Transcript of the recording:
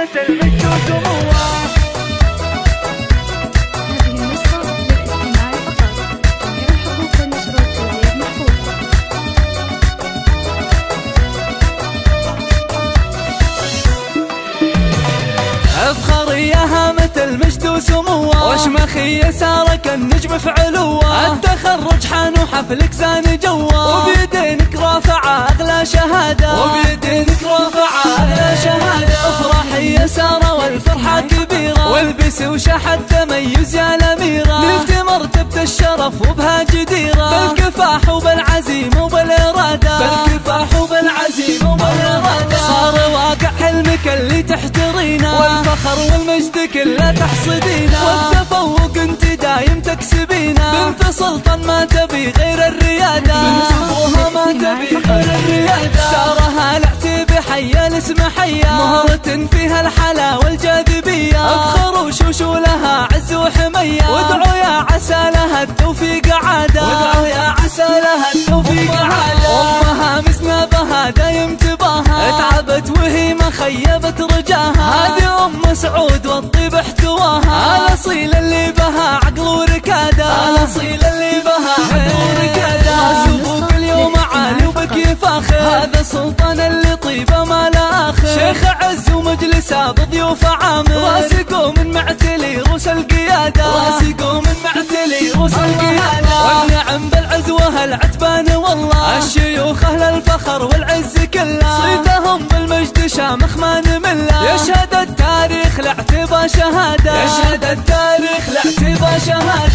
مثل المجد وسموه. هذه النسخة للاستماع فقط، غير الحقوق والنشر والتوزيع محفوظة. افخريها مثل مجد وسموه، وشمخي سارك النجم في علوه. التخرج حان وحفلك زان جوه، وبيدينك رافعه اغلى شهاده، وبيدينك رافعه اغلى شهاده. افرحي يا ساره والفرحه كبيره، والبسي وشحت تميز يا الاميره. نلتي مرتبه الشرف وبها جديره، بالكفاح وبالعزيمه وبالاراده، بالكفاح وبالعزيمه وبالاراده. صار واقع حلمك اللي تحترينه، والفخر والمجد كله تحصدينه، والتفوق انت دايم تكسبينه. بنت سلطان ما تبي غير الرياده، بنت ابوها ما تبي غير الرياده. ساره هالعتي بحيا الاسم حيا، مهرة فيها الحلا والجاذبيه. افخر وشوشو لها عز وحميه، وادعوا يا عسى لها التوفيق عاده، وادعوا يا عسى لها التوفيق عاده. امها مسنبها دايم تباها، تعبت وهي ما خيبت رجاها. هذه ام سعود والطيب احتواها، الاصيل اللي بها عقل وركاده، الاصيل اللي بها عقل وركاده. راسه كل يوم عالي وبكي فاخر، هذا سلطان اللي طيبه ما لا اخر. شيخ عز ومجلسه بضيوف عامر، راسقوا من معتلي روس القياده، راسقوا من معتلي روس القياده. والنعم بالعزوه العتبان والله، الشيوخ اهل الفخر والعز كله. صيتهم بالمجد شامخ ما نمله، يشهد التاريخ لاعتبى شهاده، يشهد التاريخ لاعتبى شهاده.